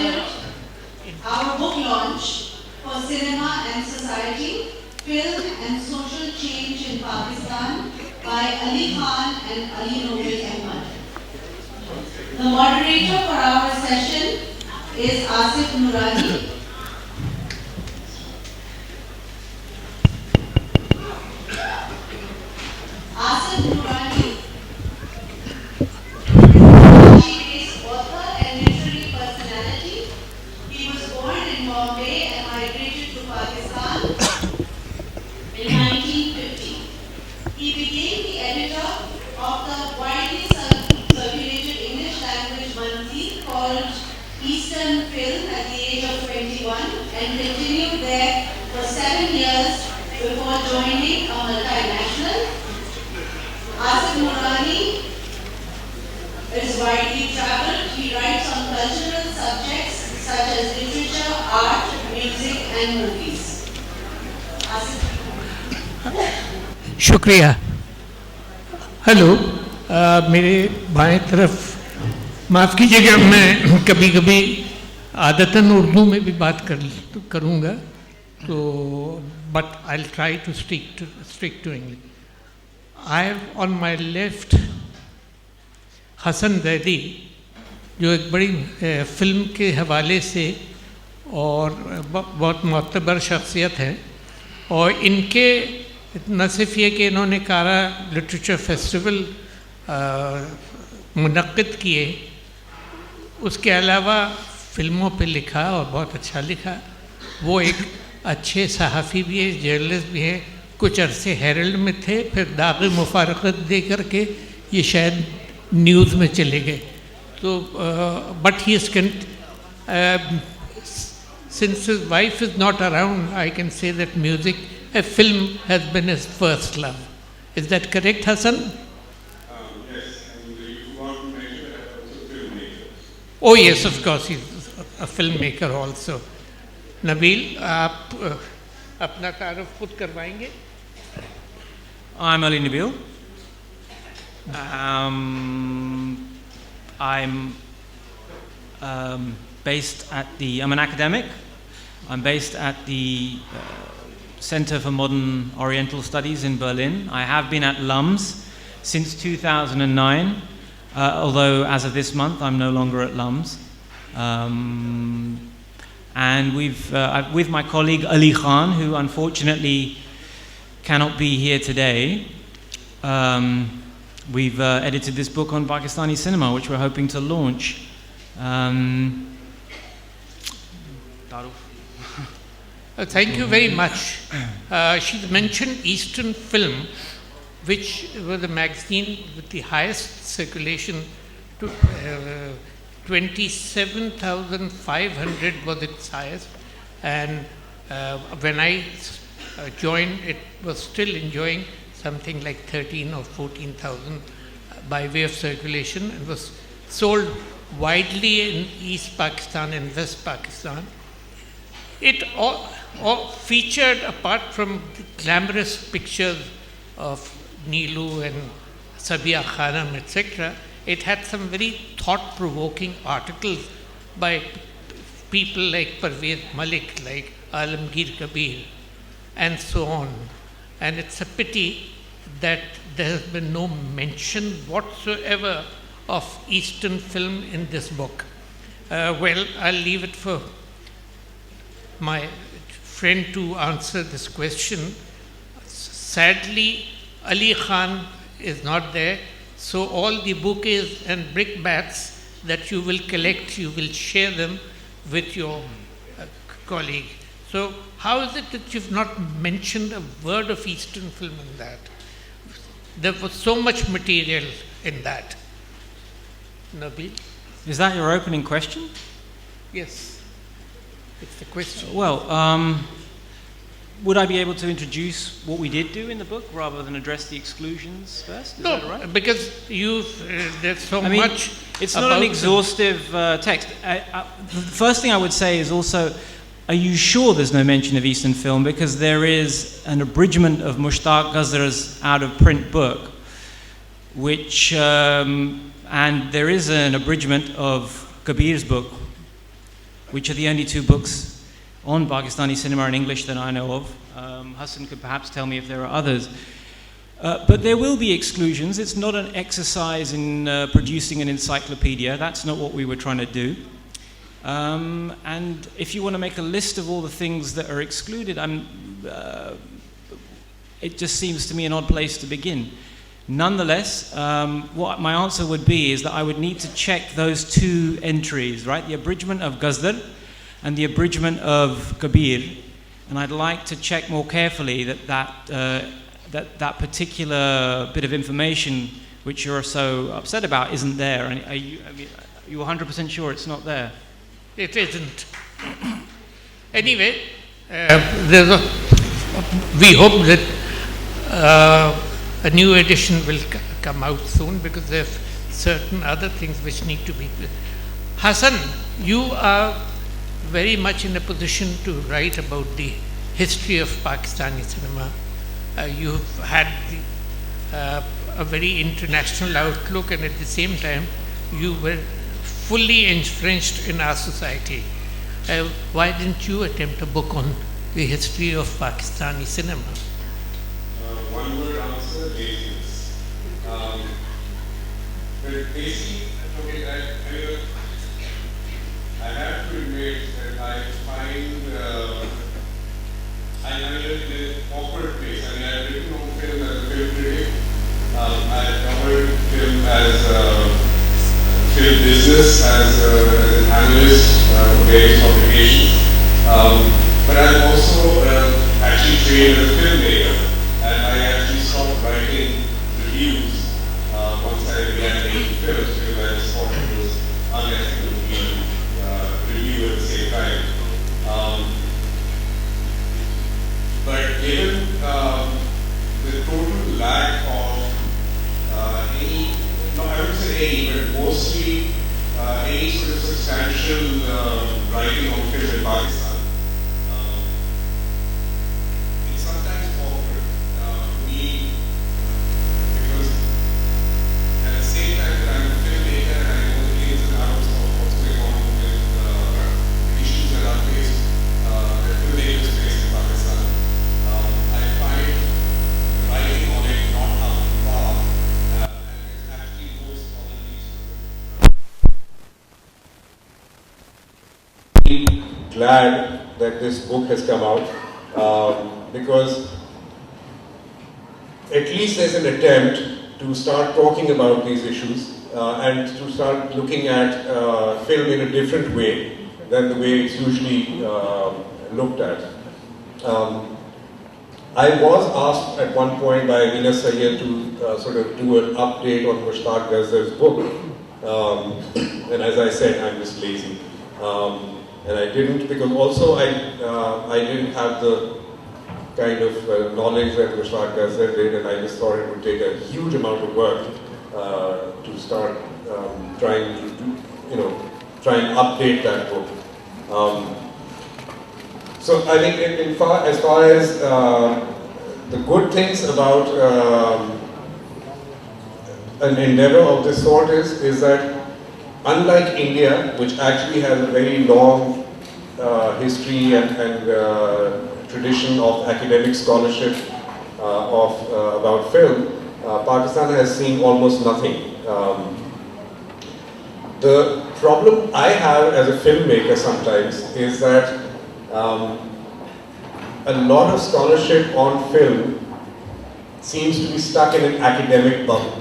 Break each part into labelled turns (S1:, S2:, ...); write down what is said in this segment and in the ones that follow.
S1: started our book launch for Cinema and Society, Film and Social Change in Pakistan by Ali Khan and Ali Noble Ahmad. The moderator for our session is Asif Nurani. Asif Nurani is author and literary personality. He was born in Bombay and migrated to Pakistan in 1950. He became the editor of the widely circulated English language magazine called Eastern Film at the age of 21 and continued there for 7 years before joining a multinational. Asif Nurani is widely traveled. He writes on cultural subjects such as literature, art, music and movies. Asif.
S2: शुक्रिया। Hello, मेरे बाएं तरफ माफ़ कीजिएगा, मैं कभी कभी आदतन उर्दू में भी बात करूँगा, तो but I will try to stick to English. I have on my left Hasan Zaidi, जो एक बड़ी फिल्म के हवाले से और बहुत मोतबर शख्सियत है, और इनके न सिर्फ ये कि इन्होंने कारा लिटरेचर फेस्टिवल मुनक्किद किए, उसके अलावा फ़िल्मों पे लिखा और बहुत अच्छा लिखा। वो एक अच्छे सहाफ़ी भी है, जर्नलिस्ट भी है, कुछ अरसे हेरल्ड में थे, फिर दाग़ मुफ़ारक़त दे करके ये शायद न्यूज़ में चले गए। तो but he is since his wife is not around, I can say that music, a film has been his first love. Is that correct, Hassan?
S3: Yes, and you want to mention that also filmmaker.
S2: Oh yes, of course, he's a filmmaker also. Nabil, आप अपना तारुफ खुद करवाएंगे?
S4: I'm Ali Nabil. I'm I'm an academic. I'm based at the Center for Modern Oriental Studies in Berlin. I have been at LUMS since 2009, although as of this month I'm no longer at LUMS. And with my colleague Ali Khan, who unfortunately cannot be here today, we've edited this book on Pakistani cinema, which we're hoping to launch.
S2: Thank you very much. She mentioned Eastern Film, which was a magazine with the highest circulation, to 27,500 was its highest, and when I joined, it was still enjoying something like 13 or 14,000 by way of circulation, and was sold widely in East Pakistan and West Pakistan. It all featured, apart from the glamorous pictures of Neelu and Sabia Khanam, etc., it had some very thought-provoking articles by people like Parvez Malik, like Alamgir Kabir, and so on. And it's a pity that there has been no mention whatsoever of Eastern film in this book. Well, I'll leave it for my friend to answer this question. Sadly, Ali Khan is not there, so all the bouquets and brickbats that you will collect, you will share them with your colleague. So how is it that you've not mentioned a word of Eastern film in that? There was so much material in that. Nabil?
S4: Is that your opening question?
S2: Yes, it's the question.
S4: Well, would I be able to introduce what we did do in the book rather than address the exclusions first? Is that all right?
S2: Because there's so much.
S4: It's not an exhaustive text. The first thing I would say is also, are you sure there's no mention of Eastern film? Because there is an abridgment of Mushtaq Ghazar's out-of-print book, which, and there is an abridgment of Kabir's book, which are the only two books on Pakistani cinema in English that I know of. Hassan could perhaps tell me if there are others. But there will be exclusions. It's not an exercise in producing an encyclopedia. That's not what we were trying to do. And if you want to make a list of all the things that are excluded, it just seems to me an odd place to begin. Nonetheless, what my answer would be is that I would need to check those two entries, right? The abridgment of Ghazdar and the abridgment of Kabir. And I'd like to check more carefully that particular bit of information which you're so upset about isn't there. And are you 100% sure it's not there?
S2: It isn't. Anyway, we hope that a new edition will come out soon, because there are certain other things which need to be. Hassan, you are very much in a position to write about the history of Pakistani cinema. You've had a very international outlook, and at the same time, you were fully entrenched in our society. Why didn't you attempt a book on the history of Pakistani cinema?
S3: One word answer, laziness. But basically, I have to admit that I find I'm in an awkward place. I've written on film as a film critic. I've covered film as film business, as an analyst for various publications. But I'm also actually trained as a filmmaker, and I actually stopped writing reviews once I began making films, because I just thought it was unethical to review at the same time. But given the total lack of any, no, I wouldn't say any, but mostly any sort of substantial writing on film in Pakistan, it's sometimes awkward for me, because at the same time that I'm a filmmaker and I know the ins and outs of what's going on with issues that are faced, that filmmakers face in Pakistan, I find writing on it not up to par, and it's actually most commonly glad that this book has come out, because at least there's an attempt to start talking about these issues and to start looking at film in a different way than the way it's usually looked at. I was asked at one point by Amina Sayyed to sort of do an update on Mushtaq Ghazdar's book, and as I said, I'm just lazy. And I didn't, because also I didn't have the kind of knowledge that Mushtaq Ghazdar did, and I just thought it would take a huge amount of work to start trying to try and update that book. So I think as far as the good things about an endeavor of this sort is that, unlike India, which actually has a very long history and tradition of academic scholarship about film, Pakistan has seen almost nothing. The problem I have as a filmmaker sometimes is that a lot of scholarship on film seems to be stuck in an academic bubble.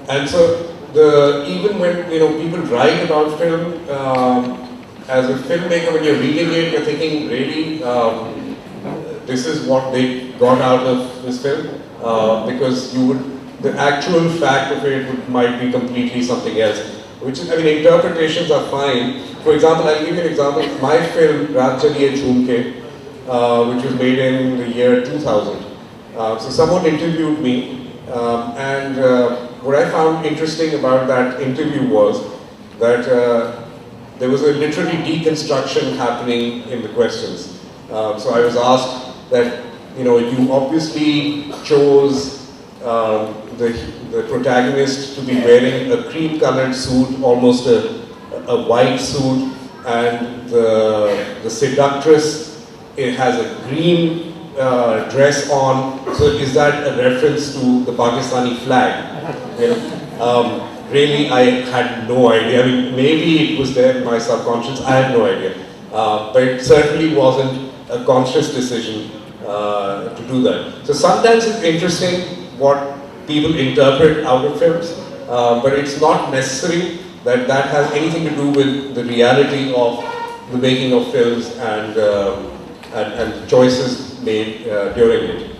S3: And so even when people write about film, as a filmmaker, when you're reading it, you're thinking, really, this is what they got out of this film, because the actual fact of it might be completely something else. Which is, interpretations are fine. For example, I'll give you an example. My film, Raat Chaliye Jhoom, which was made in the year 2000. So someone interviewed me, and what I found interesting about that interview was that there was a literary deconstruction happening in the questions. So I was asked, that, you know, you obviously chose the protagonist to be wearing a cream-colored suit, almost a white suit, and the seductress, it has a green dress on. So is that a reference to the Pakistani flag? You know? Really, I had no idea. I mean, maybe it was there in my subconscious, I had no idea. But it certainly wasn't a conscious decision to do that. So sometimes it's interesting what people interpret out of films, but it's not necessary that that has anything to do with the reality of the making of films and choices made during it.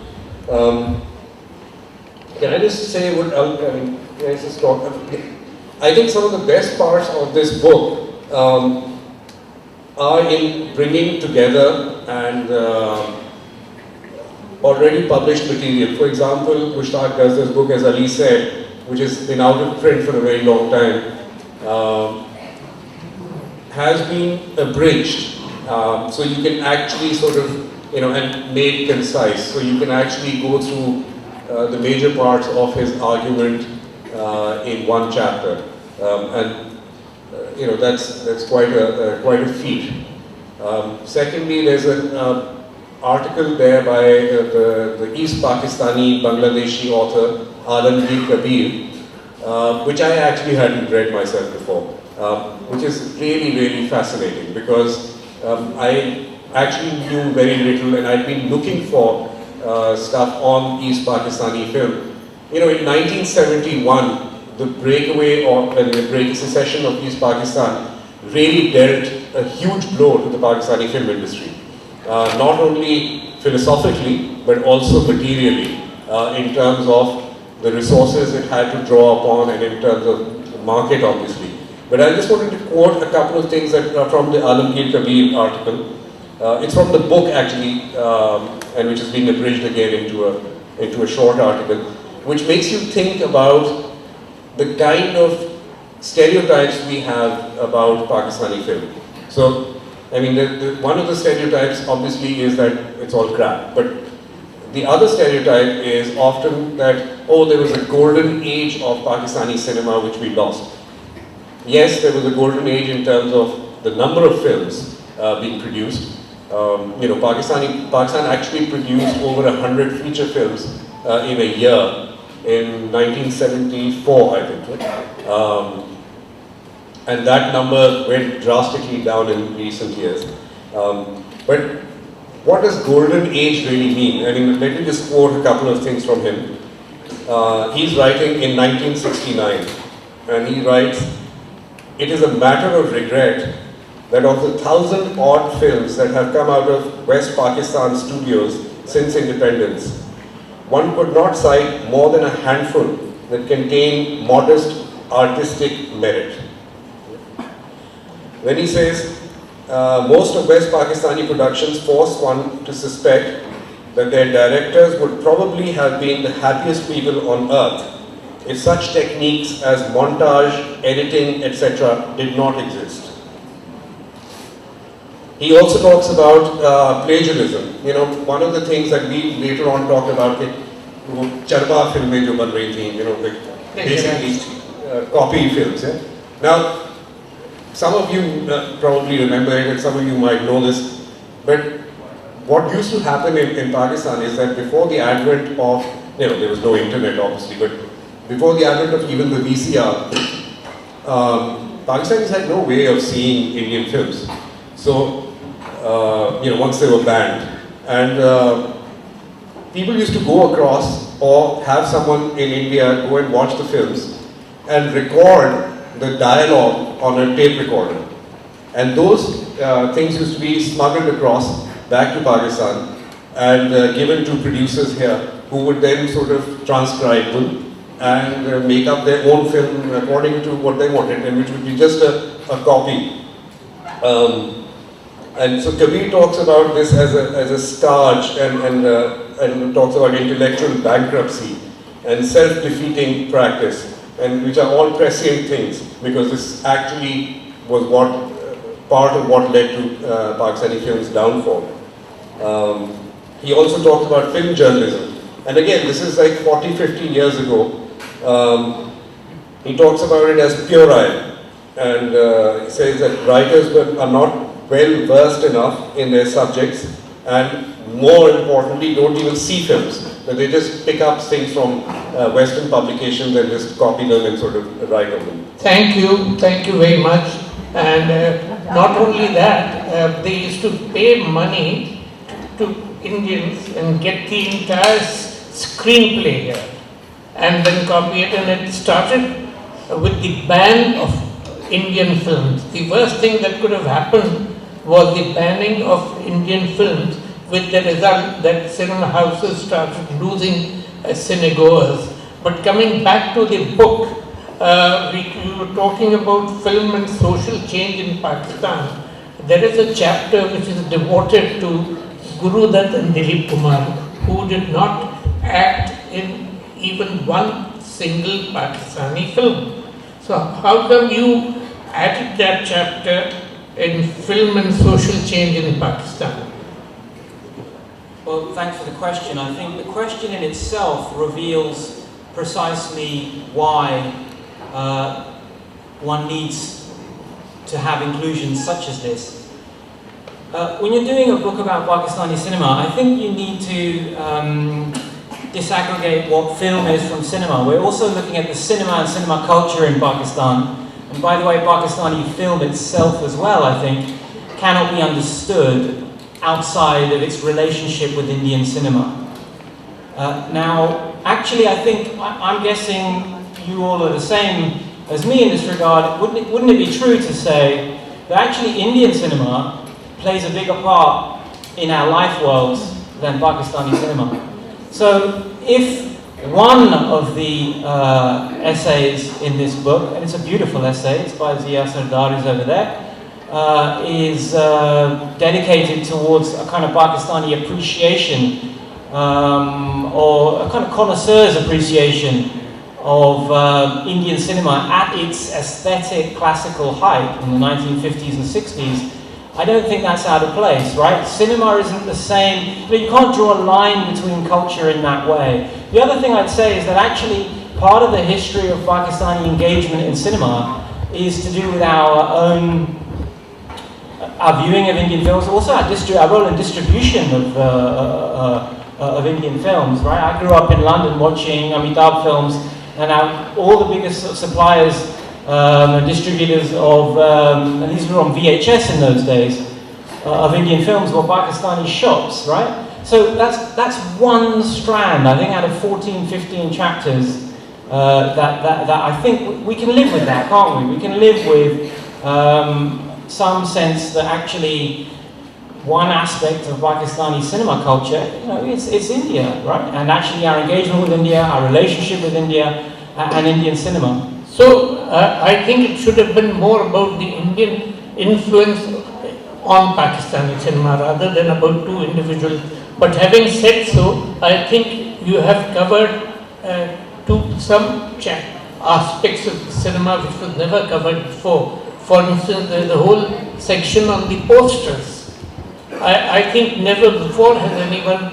S3: Can I just say what I mean? Can I just talk? I think some of the best parts of this book are in bringing together and already published material. For example, Mushtaq does this book, as Ali said, which has been out of print for a very long time, has been abridged. So you can actually sort of, you know, and made concise. So you can actually go through the major parts of his argument in one chapter, you know, that's quite a feat. Secondly, there's an article there by the East Pakistani Bangladeshi author Alamgir Kabir, which I actually hadn't read myself before, which is really fascinating because I actually knew very little, and I'd been looking for stuff on East Pakistani film. You know, in 1971, the breakaway or the secession of East Pakistan really dealt a huge blow to the Pakistani film industry. Not only philosophically, but also materially, in terms of the resources it had to draw upon and in terms of the market, obviously. But I just wanted to quote a couple of things that are from the Alamgir Kabir article. It's from the book, actually, and which is being abridged again into a short article, which makes you think about the kind of stereotypes we have about Pakistani film. So, I mean, one of the stereotypes obviously is that it's all crap, but the other stereotype is often that, oh, there was a golden age of Pakistani cinema which we lost. Yes, there was a golden age in terms of the number of films being produced. You know, Pakistan actually produced over 100 feature films in a year in 1974, I think, right? And that number went drastically down in recent years. But what does golden age really mean? I mean, let me just quote a couple of things from him. He's writing in 1969, and he writes, "It is a matter of regret that of the 1,000 odd films that have come out of West Pakistan studios since independence, one could not cite more than a handful that contain modest artistic merit." Then he says, most of West Pakistani productions force one to suspect that their directors would probably have been the happiest people on earth if such techniques as montage, editing, etc. did not exist. He also talks about plagiarism. You know, one of the things that we later on talked about, charba filmein jo ban rahi thi, you know, like basically copy films. Yeah? Now, some of you probably remember it, and some of you might know this, but what used to happen in Pakistan is that before the advent of, you know, there was no internet obviously, but before the advent of even the VCR, Pakistanis had no way of seeing Indian films. So, you know, once they were banned, and people used to go across or have someone in India go and watch the films and record the dialogue on a tape recorder. And those things used to be smuggled across back to Pakistan and given to producers here, who would then sort of transcribe them and make up their own film according to what they wanted, and which would be just a copy. And so Kabir talks about this as a scourge and talks about intellectual bankruptcy and self-defeating practice, and which are all prescient things, because this actually was part of what led to Pakistani film's downfall. He also talks about film journalism. And again, this is like 40, 50 years ago. He talks about it as puerile. And he says that writers are not well versed enough in their subjects, and more importantly, don't even see films. But they just pick up things from Western publications and just copy them and sort of write on them.
S2: Thank you very much. And not only that, they used to pay money to Indians and get the entire screenplay here and then copy it, and it started with the ban of Indian films. The worst thing that could have happened was the banning of Indian films, with the result that cinema houses started losing cinegoers. But coming back to the book, we were talking about film and social change in Pakistan. There is a chapter which is devoted to Guru Dutt and Dilip Kumar, who did not act in even one single Pakistani film. So how come you added that chapter in film and social change in Pakistan?
S4: Well, thanks for the question. I think the question in itself reveals precisely why one needs to have inclusions such as this. When you're doing a book about Pakistani cinema, I think you need to disaggregate what film is from cinema. We're also looking at the cinema and cinema culture in Pakistan. And by the way, Pakistani film itself as well, I think, cannot be understood outside of its relationship with Indian cinema. Now, actually, I think, I'm guessing you all are the same as me in this regard. Wouldn't it be true to say that actually Indian cinema plays a bigger part in our life worlds than Pakistani cinema? So, if one of the essays in this book, and it's a beautiful essay, it's by Zia Sardar, who's over there, is dedicated towards a kind of Pakistani appreciation, or a kind of connoisseur's appreciation of Indian cinema at its aesthetic classical height in the 1950s and 60s, I don't think that's out of place, right? Cinema isn't the same, but you can't draw a line between culture in that way. The other thing I'd say is that actually part of the history of Pakistani engagement in cinema is to do with our viewing of Indian films, also our role in distribution of Indian films, right? I grew up in London watching Amitabh films, and all the biggest suppliers and distributors of, and these were on VHS in those days, of Indian films were Pakistani shops, right? So that's one strand, I think, out of 14, 15 chapters that I think we can live with that, can't we? We can live with some sense that actually one aspect of Pakistani cinema culture, it's India, right? And actually our engagement with India, our relationship with India, and Indian cinema.
S2: So I think it should have been more about the Indian influence on Pakistani cinema rather than about two individuals. But having said so, I think you have covered some aspects of the cinema which was never covered before. For instance, there is a whole section on the posters. I think never before has anyone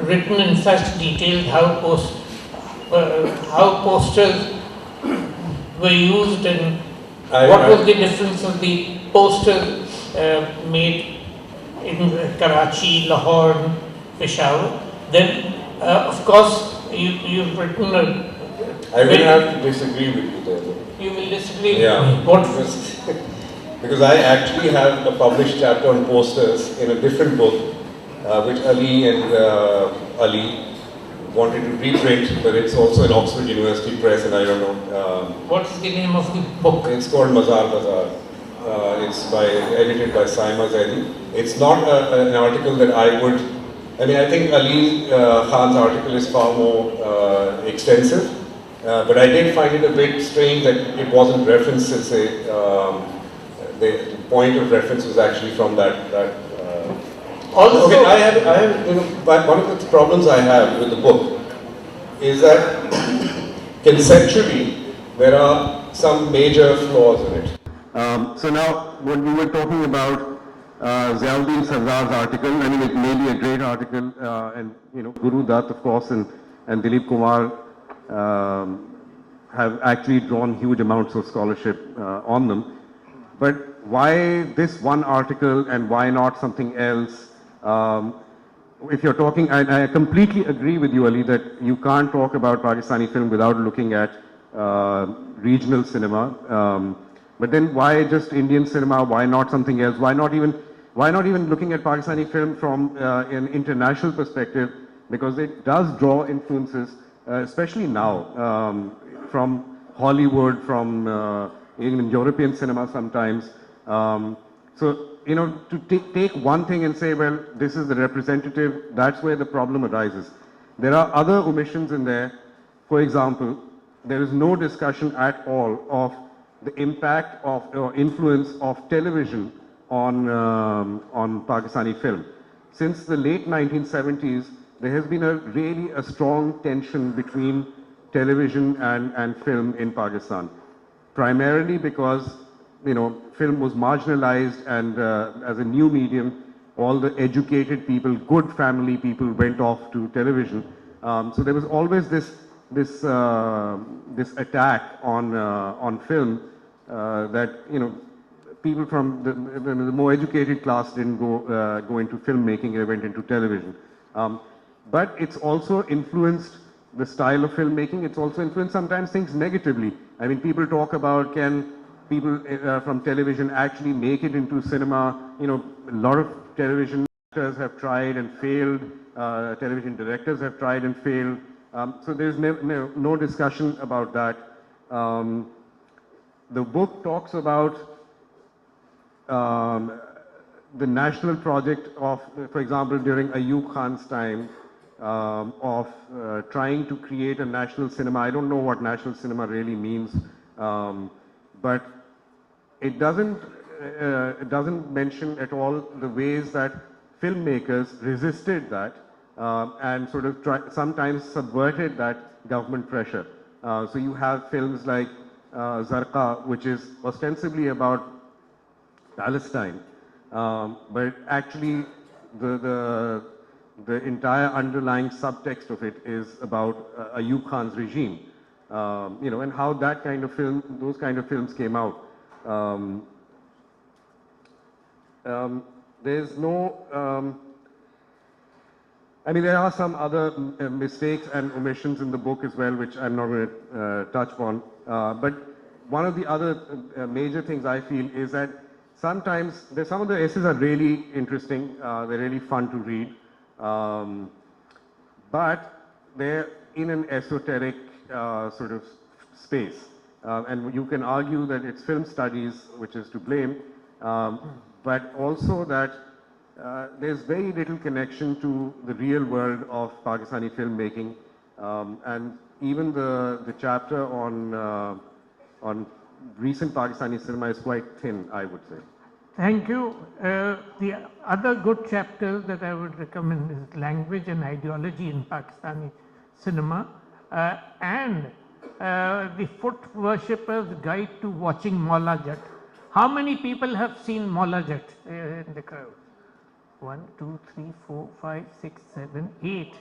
S2: written in such detail how posters were used and what was the difference of the posters made in Karachi, Lahore, Peshawar. Then, of course, you've written
S3: I will have to disagree with you there.
S2: You will disagree
S3: with
S2: me. What?
S3: Because I actually have a published chapter on posters in a different book, which Ali and Ali wanted to reprint, but it's also an Oxford University Press, and I don't know.
S2: What's the name of the book?
S3: It's called Mazar Bazaar. It's edited by Saima Zaidi. It's not an article that I would. I think Ali Khan's article is far more extensive, but I did find it a bit strange that it wasn't referenced, since the point of reference was actually from that.
S2: Also,
S3: okay, I have one of the problems I have with the book is that conceptually there are some major flaws in it. So now, when we were talking about
S5: Ziauddin Sardar's article. I mean, it may be a great article, and Guru Dutt, of course, and Dilip Kumar have actually drawn huge amounts of scholarship on them. But why this one article and why not something else? If you're talking, I completely agree with you, Ali, that you can't talk about Pakistani film without looking at regional cinema. But then why just Indian cinema? Why not something else? Why not even looking at Pakistani film from an international perspective? Because it does draw influences, especially now, from Hollywood, from even European cinema sometimes. So, to take one thing and say, well, this is the representative, that's where the problem arises. There are other omissions in there. For example, there is no discussion at all of the impact of or influence of television on Pakistani film. Since the late 1970s, there has been really a strong tension between television and film in Pakistan. Primarily because, film was marginalized, and as a new medium, all the educated people, good family people went off to television. So there was always this attack on film that people from the more educated class didn't go into filmmaking; they went into television. But it's also influenced the style of filmmaking. It's also influenced sometimes things negatively. I mean, people talk about, can people from television actually make it into cinema? A lot of television actors have tried and failed. Television directors have tried and failed. So there's no discussion about that. The book talks about the national project of, for example, during Ayub Khan's time, of trying to create a national cinema. I don't know what national cinema really means, but it doesn't mention at all the ways that filmmakers resisted that and sort of sometimes subverted that government pressure. So you have films like Zarqa, which is ostensibly about Palestine, but actually the entire underlying subtext of it is about Ayub Khan's regime, and how that kind of film, those kind of films came out. There's no, there are some other mistakes and omissions in the book as well, which I'm not going to touch on. But one of the other major things I feel is that sometimes some of the essays are really interesting, they're really fun to read, but they're in an esoteric sort of space. And you can argue that it's film studies which is to blame, but also that there's very little connection to the real world of Pakistani filmmaking, and even the chapter on recent Pakistani cinema is quite thin, I would say.
S2: Thank you. The other good chapter that I would recommend is Language and Ideology in Pakistani Cinema, and The Foot Worshipper's Guide to Watching Maula Jat. How many people have seen Maula Jat in the crowd? 1, 2, 3, 4, 5, 6, 7, 8,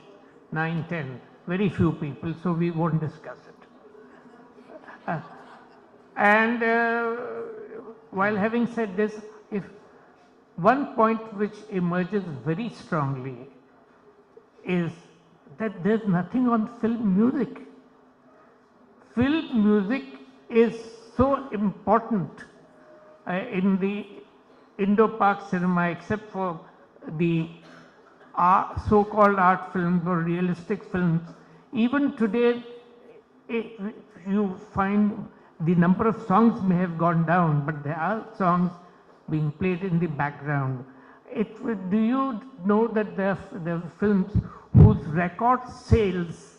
S2: 9, 10. Very few people, so we won't discuss it. And while having said this, if one point which emerges very strongly is that there's nothing on film music. Film music is so important in the Indo-Pak cinema, except for the so-called art films or realistic films. Even today, you find the number of songs may have gone down, but there are songs being played in the background. Do you know that there are films whose record sales,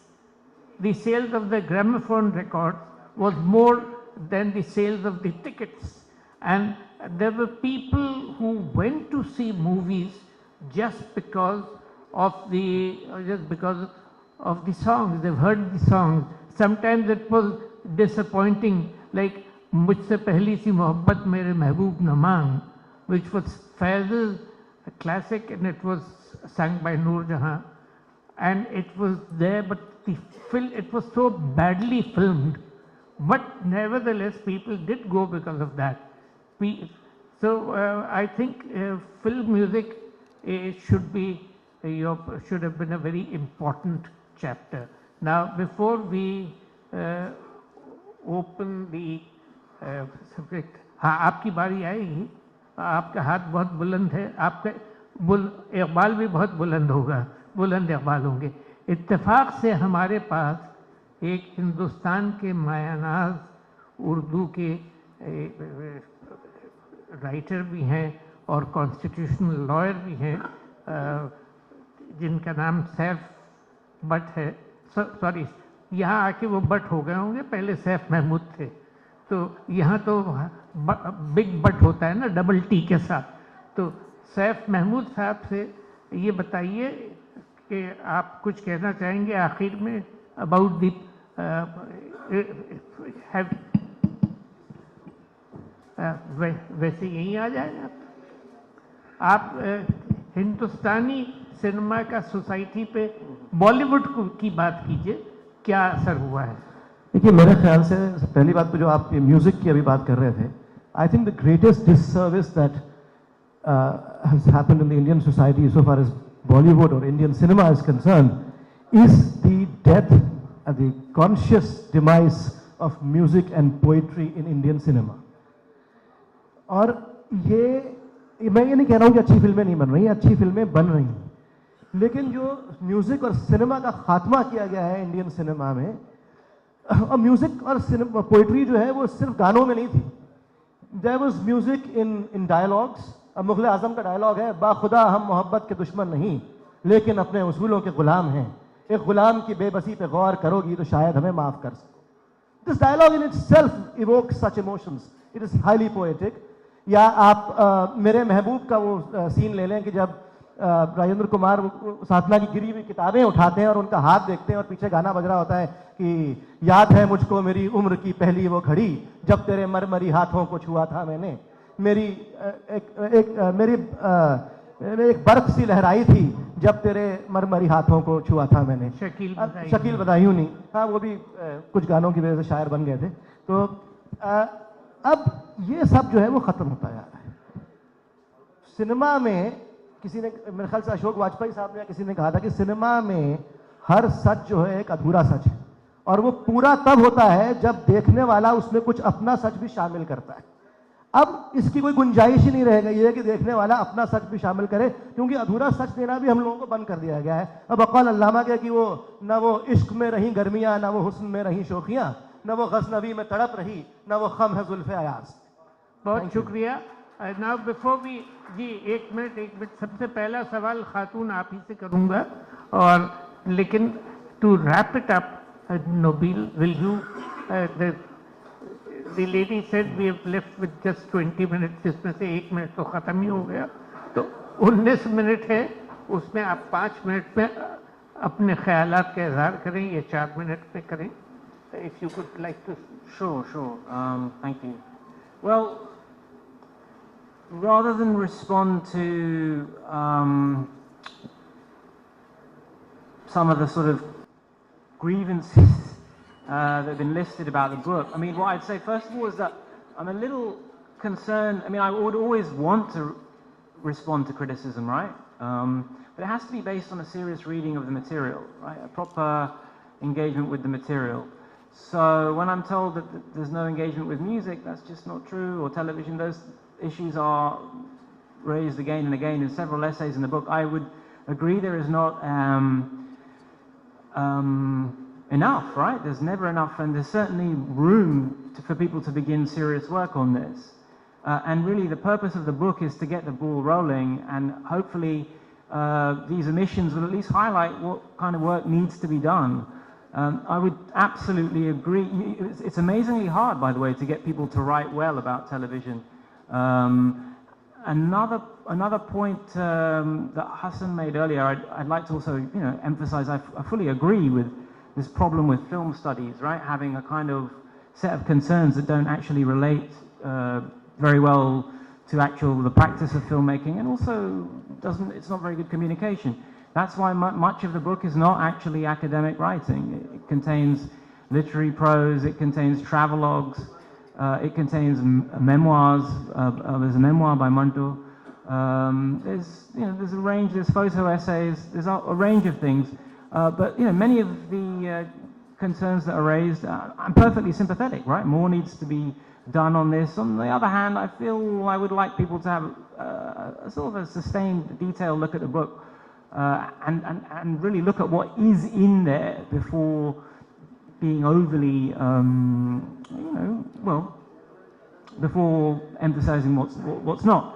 S2: the sales of the gramophone record was more than the sales of the tickets? And there were people who went to see movies just because of the songs. They've heard the songs. Sometimes it was disappointing, like Mujhse Pehli Si Mohabbat Mere Mehboob Na Maang, which was Faiz's classic, and it was sung by Noor Jahan, and it was there, but it was so badly filmed, but nevertheless people did go because of that. So I think film music should have been a very important chapter. Now, before we open the subject, हाँ आपकी बारी आएगी, आपका हाथ बहुत बुलंद है, आपका इकबाल भी बहुत बुलंद होगा, बुलंद इकबाल होंगे। इत्तेफाक से हमारे पास एक हिंदुस्तान के मायानाज उर्दू के राइटर भी हैं और कॉन्स्टिट्यूशनल लॉयर भी हैं, जिनका नाम सैफ बट है। सॉरी, यहाँ आके वो बट हो गए होंगे, पहले सैफ महमूद थे। तो यहाँ तो बिग बट होता है ना, डबल टी के साथ। तो सैफ महमूद साहब से ये बताइए कि आप कुछ कहना चाहेंगे आखिर में अबाउट द वैसे यहीं आ जाए आप हिंदुस्तानी सिनेमा का सोसाइटी पे बॉलीवुड की बात कीजिए, क्या असर हुआ है?
S6: देखिए, मेरे ख्याल से पहली बात तो जो आप म्यूजिक की अभी बात कर रहे थे, I think the greatest disservice that has happened in the Indian society so far as Bollywood or Indian cinema is concerned is the death and the conscious demise of music and poetry in Indian cinema. और ये मैं ये नहीं कह रहा हूँ कि अच्छी फिल्में नहीं बन रही, अच्छी फिल्में बन रही हैं, लेकिन जो म्यूजिक और सिनेमा का खात्मा किया गया है इंडियन सिनेमा में, और म्यूजिक और पोइट्री जो है वो सिर्फ गानों में नहीं थी। There was music in dialogues. अब मुगल आजम का डायलॉग है, बाखुदा हम मोहब्बत के दुश्मन नहीं लेकिन अपने उसूलों के गुलाम हैं, एक गुलाम की बेबसी पे गौर करोगी तो शायद हमें माफ कर सको। This dialogue in itself evokes such emotions, it is highly poetic. या आप मेरे महबूब का वो सीन ले लें कि जब राजेंद्र कुमार साधना की गिरी हुई किताबें उठाते हैं और उनका हाथ देखते हैं और पीछे गाना बज रहा होता है कि याद है मुझको मेरी उम्र की पहली वो घड़ी जब तेरे मरमरी हाथों को छुआ था मैंने, मेरी एक बर्फ सी लहराई थी जब तेरे मरमरी हाथों को छुआ था मैंने। शकील बदायूनी, हाँ वो भी कुछ गानों की वजह से शायर बन गए थे। तो अब ये सब जो है वो खत्म होता जा रहा है सिनेमा में। किसी ने, मेरे ख्याल से अशोक वाजपेयी साहब ने या किसी ने कहा था कि सिनेमा में हर सच जो है एक अधूरा सच है, और वो पूरा तब होता है जब देखने वाला उसमें कुछ अपना सच भी शामिल करता है। अब इसकी कोई गुंजाइश ही नहीं रह गई है कि देखने वाला अपना सच भी शामिल करे, क्योंकि अधूरा सच देना भी हम लोगों को बंद कर दिया गया है। अब अक़वाल अल्लामा के कि वो न वो इश्क में रही गर्मियाँ, न वो हुस्न में रही शोखियाँ, न वो गज़नवी में तड़प रही, न वो खम है जुल्फ़े अयाज़।
S2: बहुत शुक्रिया। नाउ बिफोर वी, जी एक मिनट, सबसे पहला सवाल खातून आप ही से करूंगा, और लेकिन टू रैप इट अप, नोबील, will you, the lady said we have left with just 20 minutes, जिसमें से 1 मिनट तो ख़त्म ही हो गया, तो 19 मिनट है, उसमें आप 5 मिनट में अपने ख्यालात का इजहार करें या 4 मिनट में करें। If you would like to.
S4: Sure. Thank you. Well, rather than respond to some of the sort of grievances that have been listed about the book, I mean, what I'd say first of all is that I'm a little concerned. I mean, I would always want to respond to criticism, right? But it has to be based on a serious reading of the material, right? A proper engagement with the material. So when I'm told that there's no engagement with music, that's just not true, or television, those issues are raised again and again in several essays in the book. I would agree there is not enough, right? There's never enough, and there's certainly room for people to begin serious work on this. And really the purpose of the book is to get the ball rolling, and hopefully these omissions will at least highlight what kind of work needs to be done. I would absolutely agree. It's amazingly hard, by the way, to get people to write well about television. Another point that Hassan made earlier, I'd like to also, emphasize. I fully agree with this problem with film studies, right? Having a kind of set of concerns that don't actually relate very well to the practice of filmmaking, and also it's not very good communication. That's why much of the book is not actually academic writing. It contains literary prose, it contains travelogues, it contains memoirs. There's a memoir by Mantu. There's a range. There's photo essays. There's a range of things. But many of the concerns that are raised, I'm perfectly sympathetic. Right, more needs to be done on this. On the other hand, I feel I would like people to have a sort of a sustained, detailed look at the book, and really look at what is in there before being overly, before emphasizing what's not.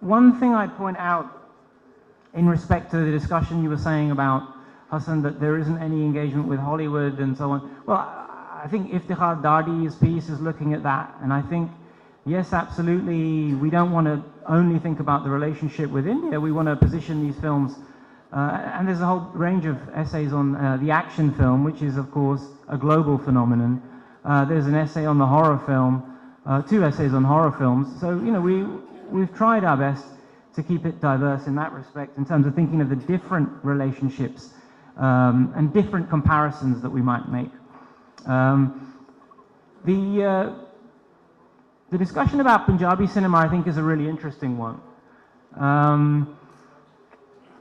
S4: One thing I'd point out in respect to the discussion you were saying about, Hassan, that there isn't any engagement with Hollywood and so on. Well, I think Iftikhar Dardi's piece is looking at that, and I think, yes, absolutely, we don't want to only think about the relationship with India. We want to position these films, and there's a whole range of essays on the action film, which is, of course, a global phenomenon. There's an essay on the horror film, 2 essays on horror films. So, we've tried our best to keep it diverse in that respect, in terms of thinking of the different relationships and different comparisons that we might make. The discussion about Punjabi cinema, I think, is a really interesting one.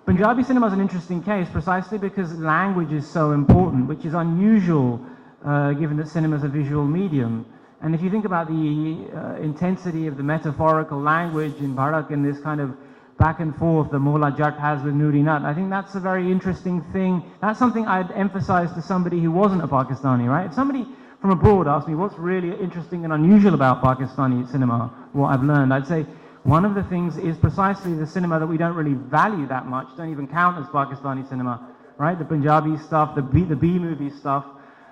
S4: Punjabi cinema is an interesting case precisely because language is so important, which is unusual given that cinema is a visual medium. And if you think about the intensity of the metaphorical language in Bharat and this kind of back and forth that Mola Jatt has with Noori Nat, I think that's a very interesting thing. That's something I'd emphasize to somebody who wasn't a Pakistani, right? If somebody from abroad asked me what's really interesting and unusual about Pakistani cinema, what I've learned, I'd say one of the things is precisely the cinema that we don't really value that much, don't even count as Pakistani cinema, right? The Punjabi stuff, the B-movie stuff.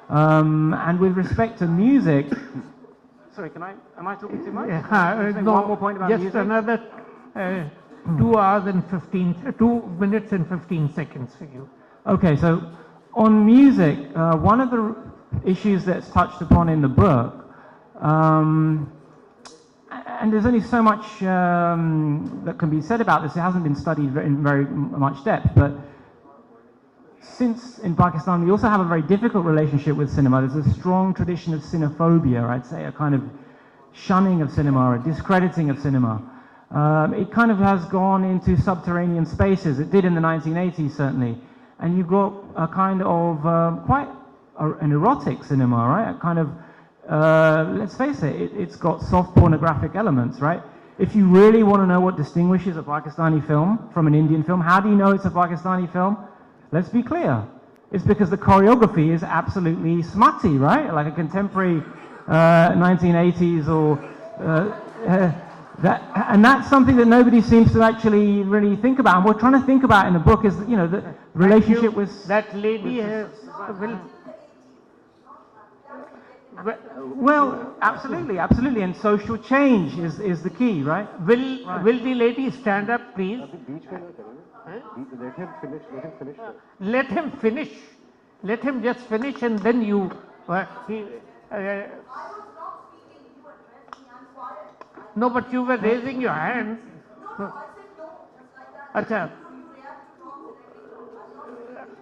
S4: And with respect to music, sorry, am I talking too much?
S2: No,
S4: one more point about
S2: just
S4: music?
S2: another 2 minutes and 15 seconds for you.
S4: Okay, so on music, one of the issues that's touched upon in the book, and there's only so much that can be said about this. It hasn't been studied in very much depth, but since in Pakistan we also have a very difficult relationship with cinema, there's a strong tradition of cinephobia, I'd say, a kind of shunning of cinema, or a discrediting of cinema. It kind of has gone into subterranean spaces. It did in the 1980s, certainly. And you've got a kind of quite an erotic cinema, right? A kind of, let's face it, it's got soft pornographic elements, right? If you really want to know what distinguishes a Pakistani film from an Indian film, how do you know it's a Pakistani film? Let's be clear. It's because the choreography is absolutely smutty, right? Like a contemporary 1980s or... and that's something that nobody seems to actually really think about. And what we're trying to think about in the book is, the relationship with...
S2: That lady has...
S4: Well, absolutely, and social change is the key, right?
S2: Will the lady stand up, please? Let him finish. Let him just finish, and then you... No, but you were raising your hand. Acha.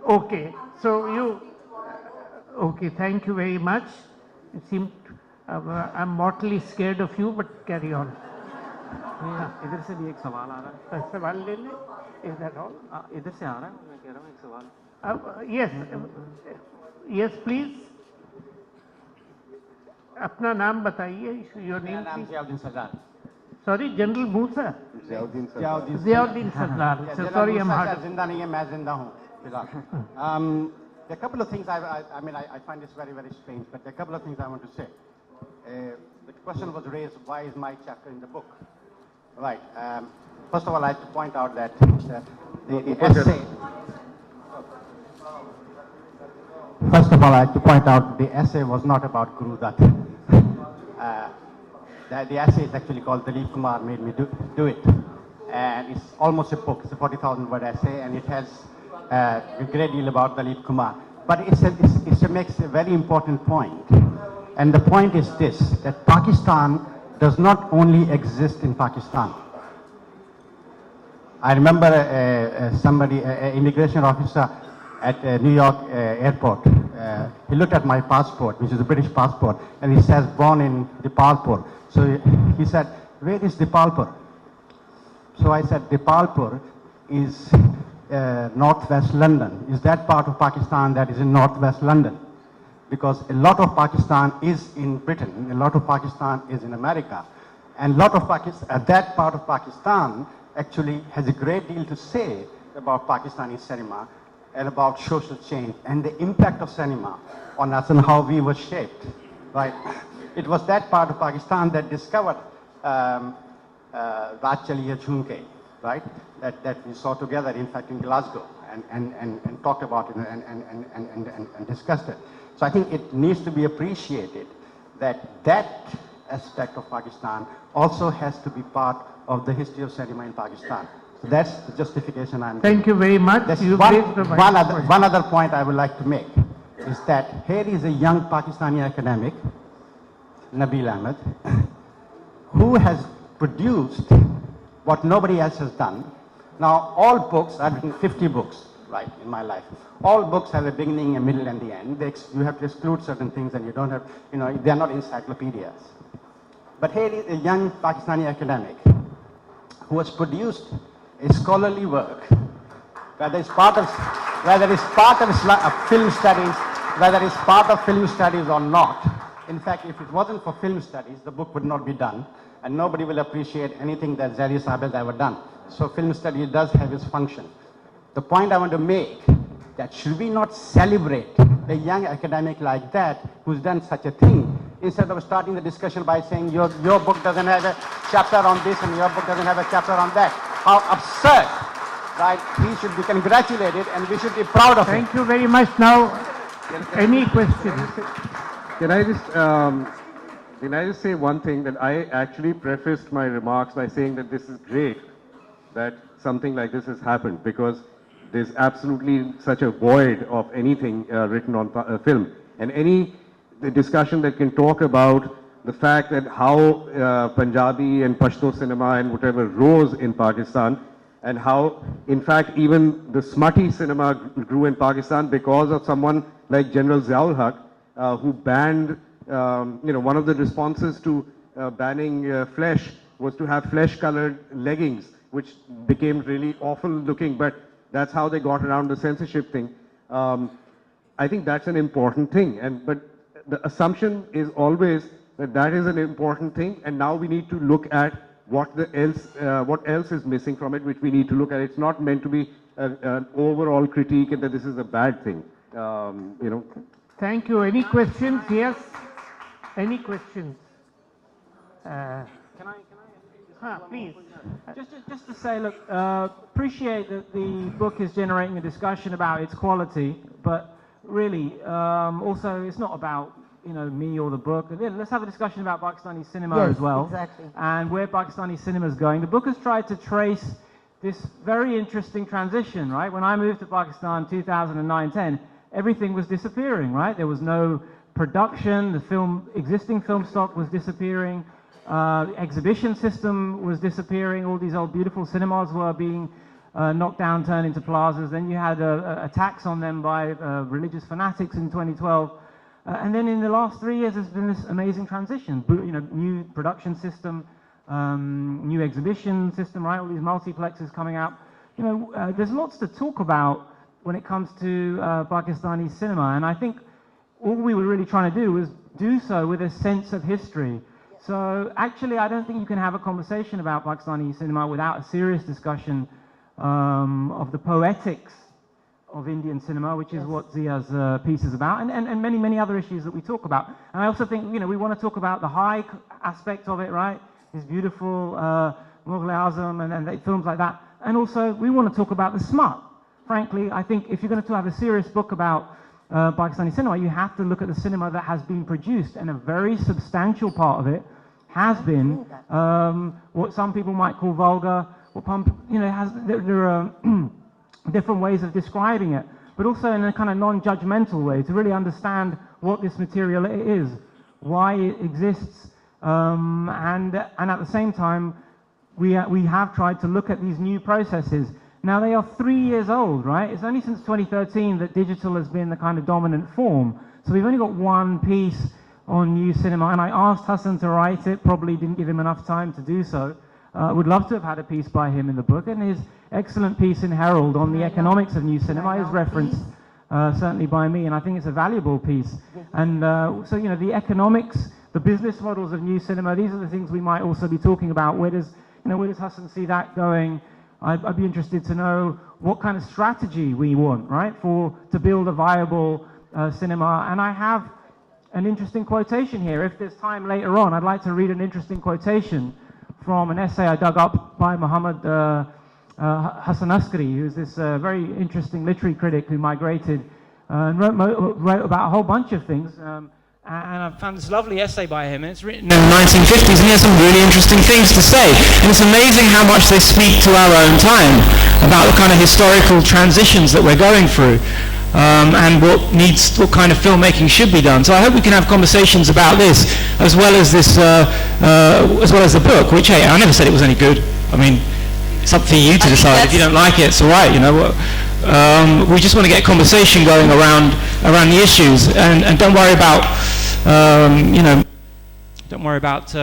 S2: Okay, so you... Okay, thank you very much. It seemed I'm mortally scared of you, but carry on.
S4: इधर से भी एक सवाल आ रहा है.
S2: सवाल ले ले. Is that all?
S4: इधर से आ रहा है, मैं कह रहा हूँ एक सवाल.
S2: Yes, please. अपना नाम बताइए. Your name,
S7: नाम ज़ियाउद्दीन सरदार.
S2: Sorry, General Musa. Ziauddin Sardar. So sorry, I'm hard.
S7: जिंदा नहीं है, मैं जिंदा हूँ. There are a couple of things I find this very, very strange, but there are a couple of things I want to say. The question was raised, why is my chapter in the book? Right. First of all, I have to point out that the essay... First of all, I have to point out the essay was not about Guru Dutt. The essay is actually called Dilip Kumar Made Me Do It. And it's almost a book. It's a 40,000 word essay, and it has a great deal about Dilip Kumar. But it makes a very important point. And the point is this, that Pakistan does not only exist in Pakistan. I remember an immigration officer at New York airport. He looked at my passport, which is a British passport, and he says, born in Dipalpur. So he said, where is Dipalpur? So I said, Dipalpur is northwest London. Is that part of Pakistan that is in northwest London? Because a lot of Pakistan is in Britain, a lot of Pakistan is in America, and a lot of that part of Pakistan actually has a great deal to say about Pakistani cinema and about social change and the impact of cinema on us and how we were shaped, right? It was that part of Pakistan that discovered Raaj Chaliye Jhumke, right? That we saw together, in fact, in Glasgow, and talked about it and discussed it. So I think it needs to be appreciated that that aspect of Pakistan also has to be part of the history of cinema in Pakistan. So that's the justification I'm
S2: Thank you very much.
S7: That's
S2: You
S7: one,
S2: raised the right point.
S7: one other point I would like to make is that here is a young Pakistani academic, Nabil Ahmed, who has produced what nobody else has done. Now, all books, I've written 50 books, right, in my life. All books have a beginning, a middle, and the end. You have to exclude certain things, and you don't have, they're not encyclopedias. But here is a young Pakistani academic who has produced a scholarly work, whether it's part of film studies, whether it's part of film studies or not. In fact, if it wasn't for film studies, the book would not be done, and nobody will appreciate anything that Zaidi Saab has ever done. So film study does have its function. The point I want to make, that should we not celebrate a young academic like that who's done such a thing, instead of starting the discussion by saying your book doesn't have a chapter on this and your book doesn't have a chapter on that. How absurd, right? He should be congratulated and we should be proud of him.
S2: Thank you very much. Now, any questions?
S5: Can I just say one thing, that I actually prefaced my remarks by saying that this is great that something like this has happened, because there's absolutely such a void of anything written on film. And any discussion that can talk about the fact that how Punjabi and Pashto cinema and whatever rose in Pakistan, and how, in fact, even the smutty cinema grew in Pakistan because of someone like General Ziaul Haq, who banned, one of the responses to banning flesh was to have flesh-colored leggings, which became really awful looking, but that's how they got around the censorship thing. I think that's an important thing, but the assumption is always that that is an important thing, and now we need to look at what else is missing from it, which we need to look at. It's not meant to be an overall critique and that this is a bad thing.
S2: Thank you. Any questions? Yes? Any questions? Please.
S8: Just to say, look, appreciate that the book is generating a discussion about its quality, but really, also, it's not about me or the book. Let's have a discussion about Pakistani cinema as well,
S9: exactly.
S8: and where Pakistani cinema is going. The book has tried to trace this very interesting transition, right? When I moved to Pakistan in 2009-10, everything was disappearing, right? There was no production. The existing film stock was disappearing. The exhibition system was disappearing. All these old beautiful cinemas were being knocked down, turned into plazas. Then you had attacks on them by religious fanatics in 2012. And then in the last 3 years, there's been this amazing transition. New production system, new exhibition system, right? All these multiplexes coming out. There's lots to talk about when it comes to Pakistani cinema. And I think all we were really trying to do was do so with a sense of history. So actually, I don't think you can have a conversation about Pakistani cinema without a serious discussion of the poetics of Indian cinema, which is what Zia's piece is about, and many, many other issues that we talk about. And I also think, we want to talk about the high aspect of it, right? These beautiful Mughal-e-Azam and films like that. And also, we want to talk about the smut. Frankly, I think if you're going to have a serious book about Pakistani cinema, you have to look at the cinema that has been produced, and a very substantial part of it has been what some people might call vulgar, there are different ways of describing it, but also in a kind of non-judgmental way to really understand what this material is. why it exists, and at the same time, we have tried to look at these new processes. Now they are 3 years old, right? It's only since 2013 that digital has been the kind of dominant form. So we've only got one piece on new cinema, and I asked Hassan to write it, probably didn't give him enough time to do so. Would love to have had a piece by him in the book, and his excellent piece in Herald on the economics of new cinema is referenced certainly by me, and I think it's a valuable piece. And so, you know, the economics, the business models of new cinema, these are the things we might also be talking about. Where does Hassan see that going? I'd be interested to know what kind of strategy we want, right, to build a viable cinema. And I have an interesting quotation here. If there's time later on, I'd like to read an interesting quotation from an essay I dug up by Muhammad Hassan Askari, who's this very interesting literary critic who migrated and wrote about a whole bunch of things. And I found this lovely essay by him, and it's written in the 1950s, and he has some really interesting things to say. And it's amazing how much they speak to our own time, about the kind of historical transitions that we're going through, and what kind of filmmaking should be done. So I hope we can have conversations about this, as well as this, as well as the book, which, hey, I never said it was any good. I mean, it's up for you to decide. If you don't like it, it's all right, you know. We just want to get a conversation going around the issues, and don't worry about, you know, don't worry about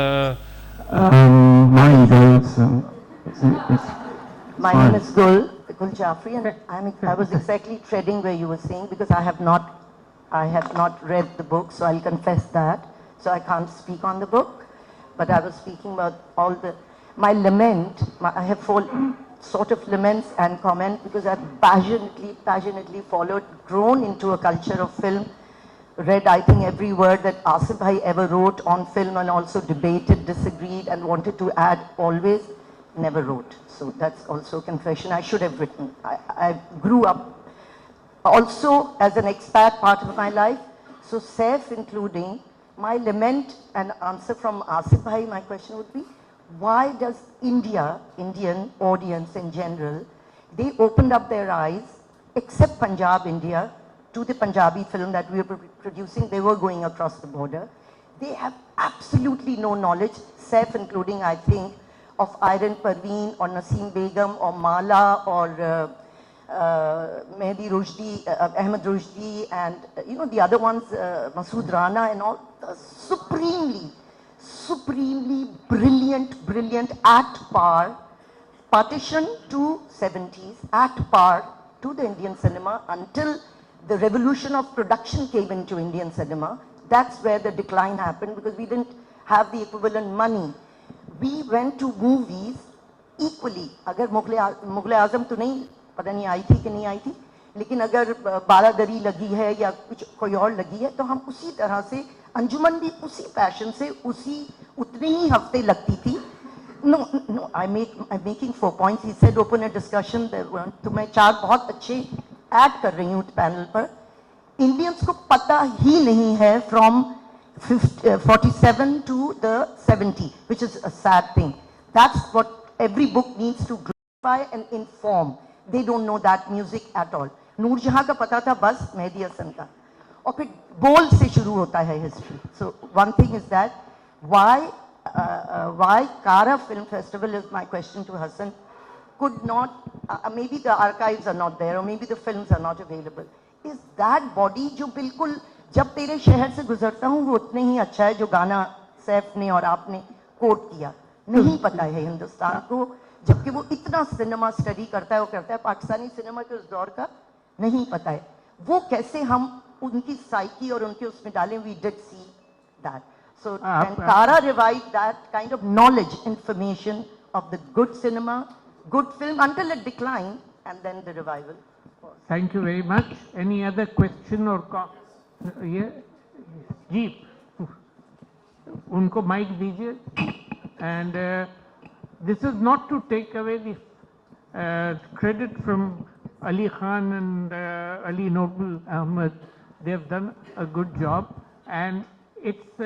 S8: my ego.
S9: My name is Gul Jafri, and I was exactly treading where you were saying, because I have not read the book, so I'll confess that. So I can't speak on the book, but I was speaking about my lament. I have sort of laments and comment, because I've passionately followed, grown into a culture of film, read I think every word that Asif Bhai ever wrote on film, and also debated, disagreed, and wanted to add always, never wrote. So that's also a confession. I should have written. I grew up also as an expat part of my life, so Saif including. My lament and answer from Asif Bhai, my question would be, why does Indian audience in general, they opened up their eyes, except Punjab, India, to the Punjabi film that we were producing. They were going across the border. They have absolutely no knowledge, Saif including, I think, of Iron Parveen or Naseem Begum or Mala or Mehdi Rushdi, Ahmed Rushdi, and you know the other ones, Masood Rana and all, supremely brilliant, at par, partition to 70s, at par to the Indian cinema until the revolution of production came into Indian cinema. That's where the decline happened, because we didn't have the equivalent money. We went to movies equally. अगर मुगल आजम तो नहीं, पता नहीं आई थी कि नहीं आई थी, लेकिन अगर बारादरी लगी है या कुछ कोई और लगी है, तो हम उसी तरह से, अंजुमन भी उसी पैशन से उतने ही हफ्ते लगती थी. No, I'm making 4 points. He said open a discussion. तो मैं 4 बहुत अच्छे ऐड कर रही हूँ पैनल पर. Indians को पता ही नहीं है from 47 to the 70, which is a sad thing. That's what every book needs to glorify and inform. They don't know that music at all. नूर जहाँ का पता था बस मेहदी हसन का, और फिर बोल से शुरू होता है history. So one thing is that why Kara Film Festival, is my question to Hassan, could not, maybe the archives are not there, or maybe the films are not available. Is that body जो बिल्कुल जब तेरे शहर से गुजरता हूँ वो उतने ही अच्छा है जो गाना सैफ ने और आपने कोट किया, नहीं पता है हिंदुस्तान को, जबकि वो इतना सिनेमा स्टडी करता है, वो करता है पाकिस्तानी सिनेमा के उस दौर का नहीं पता है. वो कैसे हम उनकी साइकी और उनके उसमें डालें? We did see that. So and Kara revived that kind of knowledge, information of the good cinema, good film until it declined, and then the revival.
S2: Thank you very much. Any other question or comment? Yeah, जी, उनको mic दीजिए. And this is not to take away the credit from Ali Khan and Ali Noble Ahmed. They have done a good job, and it's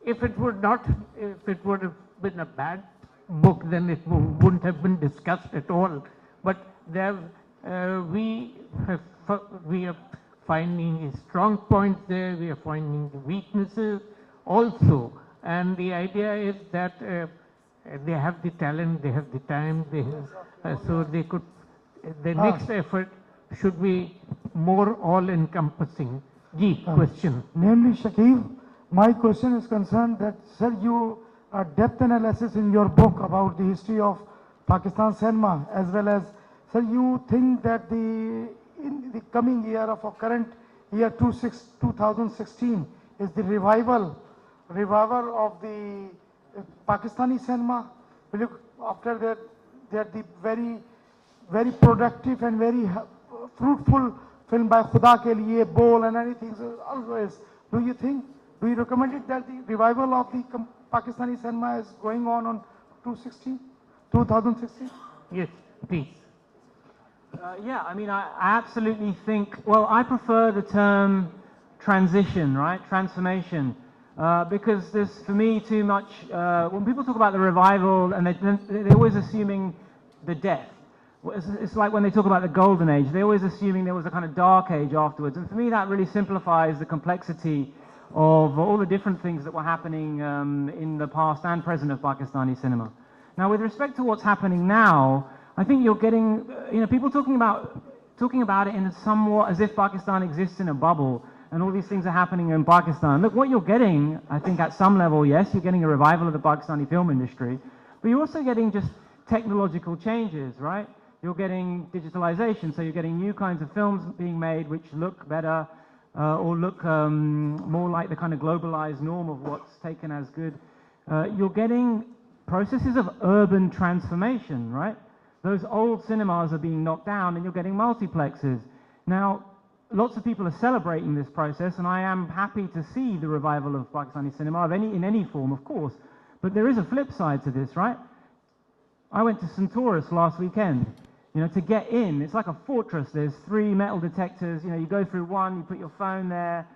S2: if it would have been a bad book, then it wouldn't have been discussed at all. But we are finding strong points there, we are finding the weaknesses. also. And the idea is that they have the talent, they have the time, they have, so they could, the next effort should be more all-encompassing. Question.
S10: Namely, Shakib, my question is concerned that, sir, you depth analysis in your book about the history of Pakistan cinema, as well as, sir, you think that in the coming year of our current year 2016 is the revival of the Pakistani cinema. Will you, after that, the very productive and very fruitful film by Khuda Ke Liye, Bol and anything. So always, do you recommend it that the revival of the Pakistani cinema is going on 2016?
S2: Yes, please.
S8: Yeah, I mean, I absolutely think, well, I prefer the term transition, right? Transformation. Because there's, for me, too much, when people talk about the revival, and they're always assuming the death. It's like when they talk about the golden age, they're always assuming there was a kind of dark age afterwards. And for me, that really simplifies the complexity of all the different things that were happening in the past and present of Pakistani cinema. Now, with respect to what's happening now, I think you're getting, people talking about it in somewhat as if Pakistan exists in a bubble and all these things are happening in Pakistan. Look, what you're getting, I think at some level, yes, you're getting a revival of the Pakistani film industry, but you're also getting just technological changes, right? You're getting digitalization, so you're getting new kinds of films being made which look better or look more like the kind of globalized norm of what's taken as good. You're getting processes of urban transformation, right? Those old cinemas are being knocked down and you're getting multiplexes. Now, lots of people are celebrating this process, and I am happy to see the revival of Pakistani cinema in any form, of course. But there is a flip side to this, right? I went to Centaurus last weekend. To get in, it's like a fortress. There's 3 metal detectors. You go through one, you put your phone there.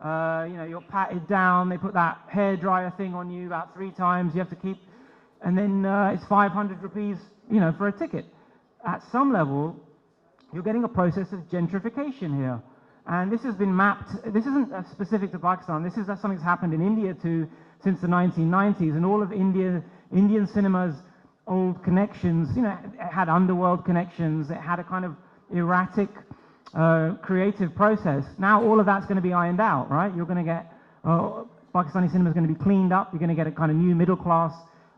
S8: You're patted down. They put that hairdryer thing on you about 3 times. You have to keep, and then it's 500 rupees, for a ticket. At some level, you're getting a process of gentrification here. And this has been mapped, this isn't specific to Pakistan, this is something that's happened in India too since the 1990s, and all of Indian cinema's old connections, it had underworld connections, it had a kind of erratic creative process. Now all of that's going to be ironed out, right? You're going to get, Pakistani cinema is going to be cleaned up, you're going to get a kind of new middle class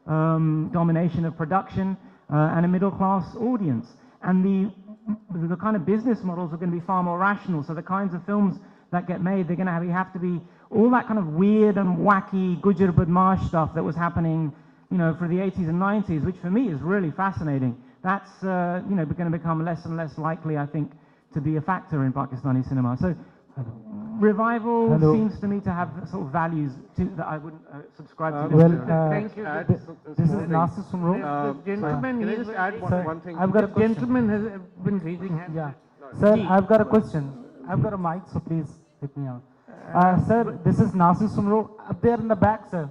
S8: domination of production and a middle class audience. And the kind of business models are going to be far more rational. So the kinds of films that get made, they're going to have to be all that kind of weird and wacky Gujar Badmash stuff that was happening, for the 80s and 90s, which for me is really fascinating. That's, going to become less and less likely, I think, to be a factor in Pakistani cinema. So revival seems to me to have sort of values that I wouldn't subscribe to.
S2: Thank you.
S10: This is Nasir Sumro.
S2: The gentleman,
S5: can I just add one thing?
S10: I've got a question.
S2: Gentleman has been raising hands.
S10: Yeah. Sir, I've got a question. I've got a mic, so please help me out. Sir, this is Nasir Sumro. Up there in the back, sir.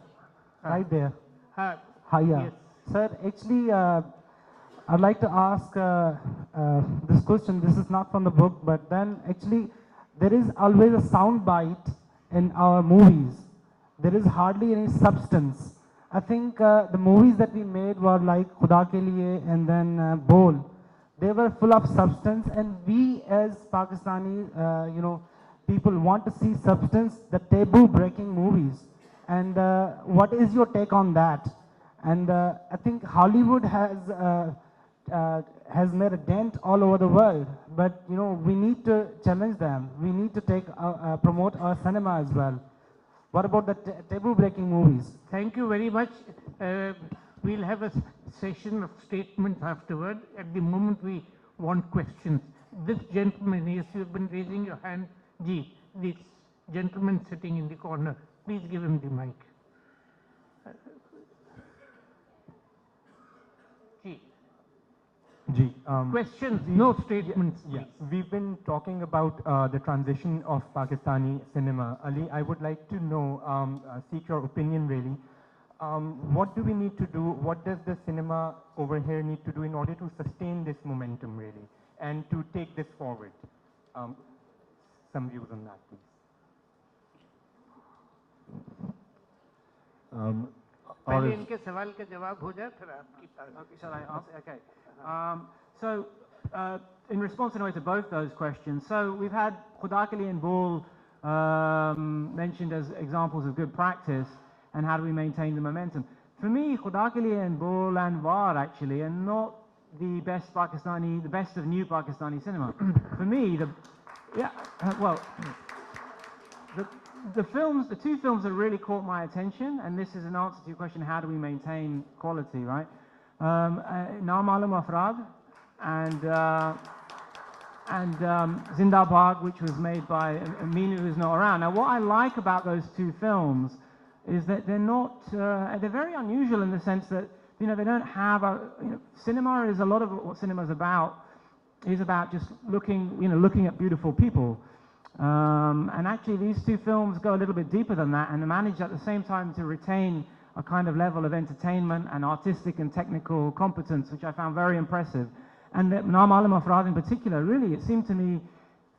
S10: Right there. Hiya.
S2: Yes.
S10: Sir, actually, I'd like to ask this question. This is not from the book, but then actually, there is always a sound bite in our movies. There is hardly any substance. I think the movies that we made were like Khuda Ke Liye and then Bol. They were full of substance, and we as Pakistani, people want to see substance, the taboo-breaking movies. And what is your take on that? And I think Hollywood has made a dent all over the world, but we need to challenge them. We need to promote our cinema as well. What about the taboo-breaking movies?
S2: Thank you very much. We'll have a session of statements afterward. At the moment, we want questions. This gentleman, yes, you've been raising your hand. This gentleman sitting in the corner, please give him the mic. Questions, no statements.
S11: Yes, we've been talking about the transition of Pakistani cinema. Ali, I would like to know, seek your opinion really. What do we need to do? What does the cinema over here need to do in order to sustain this momentum really and to take this forward? Some views on that, please.
S6: पहले
S2: इनके सवाल का जवाब हो जाए फिर आपकी
S8: Okay, shall I answer? Okay. In response in a way to both those questions, so we've had Khuda Ke Liye and Bol mentioned as examples of good practice, and how do we maintain the momentum. For me, Khuda Ke Liye and Bol and War actually are not the best the best of new Pakistani cinema. For me, the two films that really caught my attention, and this is an answer to your question, how do we maintain quality, right? Namalum Afrad and Zindabad, which was made by Aminu, who's not around. Now, what I like about those two films is that they're not, they're very unusual in the sense that, they don't have cinema is a lot of what cinema is about just looking at beautiful people. And actually these two films go a little bit deeper than that and manage at the same time to retain a kind of level of entertainment and artistic and technical competence, which I found very impressive. And Naam Alam Afrad in particular, really, it seemed to me